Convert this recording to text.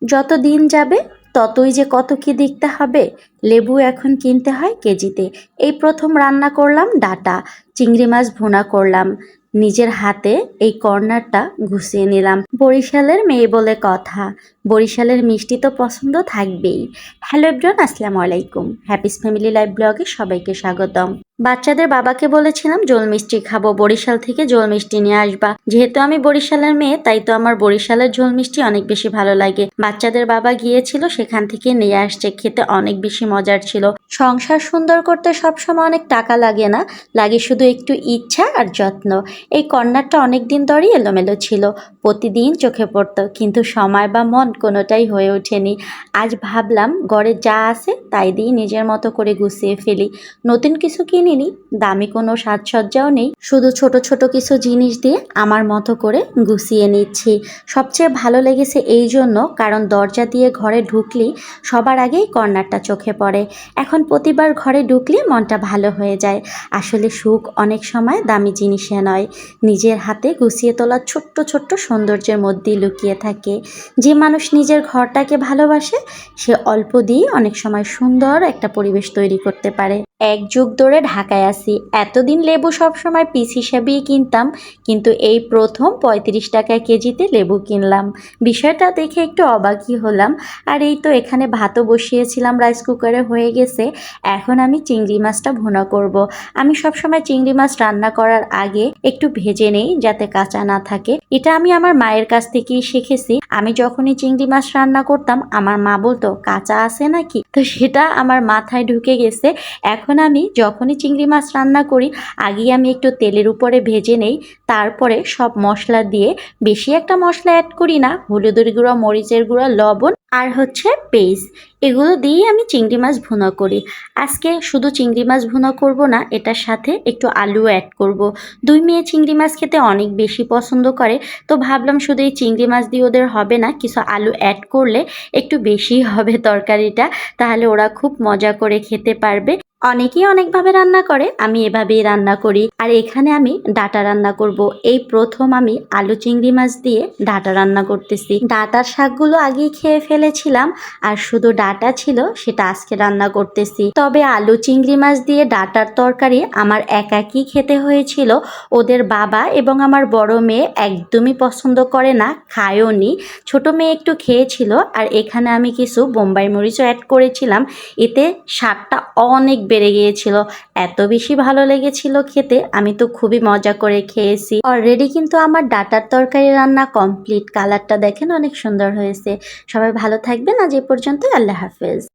যত দিন যাবে ততই যে কত কি দেখতে হবে। লেবু এখন কিনতে হয় কেজিতে। এই প্রথম রান্না করলাম ডাটা, চিংড়ি মাছ ভুনা করলাম। নিজের হাতে এই কর্নারটা ঘুষিয়ে নিলাম। বরিশালের মেয়ে বলে কথা, বরিশালের মিষ্টি তো পছন্দ থাকবেই। হ্যালো এভরিওয়ান, আসসালামু আলাইকুম। হ্যাপিস ফ্যামিলি লাইফ ব্লগে সবাইকে স্বাগতম। বাচ্চাদের বাবাকে বলেছিলাম জোল মিষ্টি খাবো, বরিশাল থেকে জোল মিষ্টি নিয়ে আসবা। যেহেতু আমি বরিশালের মেয়ে, তাই তো আমার বরিশালের ঝোল মিষ্টি অনেক বেশি ভালো লাগে। বাচ্চাদের বাবা গিয়েছিল, সেখান থেকে নিয়ে আসছে, খেতে অনেক বেশি মজার ছিল। সংসার সুন্দর করতে সবসময় অনেক টাকা লাগে না, লাগে শুধু একটু ইচ্ছা আর যত্ন। এই কর্নারটা অনেকদিন ধরেই এলোমেলো ছিল, প্রতিদিন চোখে পড়তো, কিন্তু সময় বা মন কোনোটাই হয়ে ওঠেনি। আজ ভাবলাম ঘরে যা আছে তাই দিয়ে নিজের মতো করে গুছিয়ে ফেলি। নতুন কিছু কিনিনি, দামি কোনো সাজসজ্জাও নেই, শুধু ছোট ছোট কিছু জিনিস দিয়ে আমার মতো করে গুছিয়ে নিচ্ছি। সবচেয়ে ভালো লেগেছে এই জন্য, কারণ দরজা দিয়ে ঘরে ঢুকলেই সবার আগেই কর্নারটা চোখে পড়ে। এখন প্রতিবার ঘরে ঢুকলে মনটা ভালো হয়ে যায়। আসলে সুখ অনেক সময় দামি জিনিসে নয়, নিজের হাতে গুছিয়ে তোলা ছোট্ট ছোট্ট সৌন্দর্যের মধ্যেই লুকিয়ে থাকে। যে মানুষ নিজের ঘরটাকে ভালোবাসে, সে অল্প দিয়ে অনেক সময় সুন্দর একটা পরিবেশ তৈরি করতে পারে। এক যুগ ধরে ঢাকায় আসি, এতদিন লেবু সবসময় পিস হিসাবেই কিনতাম, কিন্তু এই প্রথম 35 টাকায় কেজিতে লেবু কিনলাম। বিষয়টা দেখে একটু অবাকই হলাম। আর এই তো এখানে ভাতও বসিয়েছিলাম, রাইস কুকারে হয়ে গেছে। এখন আমি চিংড়ি মাছটা ভুনা করব। আমি সবসময় চিংড়ি মাছ রান্না করার আগে একটু ভেজে নেই, যাতে কাঁচা না থাকে। এটা আমি আমার মায়ের কাছ থেকেই শিখেছি। আমি যখনই চিংড়ি মাছ রান্না করতাম, আমার মা বলতো কাঁচা আছে নাকি, তো সেটা আমার মাথায় ঢুকে গেছে। এখন আমি যখনই চিংড়ি মাছ রান্না করি, আগেই আমি একটু তেলের উপরে ভেজে নেই, তারপরে সব মশলা দিয়ে, বেশি একটা মশলা অ্যাড করি না, হলুদের গুঁড়ো, মরিচের গুঁড়ো, লবণ আর হচ্ছে পেস্ট, এগুলো দিয়ে আমি চিংড়ি মাছ ভুনা করি। আজকে শুধু চিংড়ি মাছ ভুনা করব না, এটার সাথে একটু আলু অ্যাড করব। দুই মেয়ে চিংড়ি মাছ খেতে অনেক বেশি পছন্দ করে, তো ভাবলাম শুধু এই চিংড়ি মাছ দিয়ে ওদের হবে না, কিছু আলু অ্যাড করলে একটু বেশি হবে তরকারিটা, তাহলে ওরা খুব মজা করে খেতে পারবে। অনেকেই অনেকভাবে রান্না করে, আমি এভাবেই রান্না করি। আর এখানে আমি ডাঁটা রান্না করব। এই প্রথম আমি আলু চিংড়ি মাছ দিয়ে ডাঁটা রান্না করতেছি। ডাঁটার শাকগুলো আগেই খেয়ে ফেলেছিলাম, আর শুধু ডাঁটা ছিল, সেটা আজকে রান্না করতেছি। তবে আলু চিংড়ি মাছ দিয়ে ডাঁটার তরকারি আমার একাকই খেতে হয়েছিল। ওদের বাবা এবং আমার বড় মেয়ে একদমই পছন্দ করে না, খায়ও নি। ছোট মেয়ে একটু খেয়েছিল, আর এখানে আমি কিছু বোম্বাই মরিচও অ্যাড করেছিলাম। এতে স্বাদটা অনেক বেড়ে গিয়েছিল, এত বেশি ভালো লেগেছিল খেতে, আমি তো খুবই মজা করে খেয়েছি। অলরেডি কিন্তু আমার ডাটার তরকারি রান্না কমপ্লিট। কালারটা দেখেন অনেক সুন্দর হয়েছে। সবাই ভালো থাকবেন, আজ এ পর্যন্ত, আল্লাহ হাফেজ।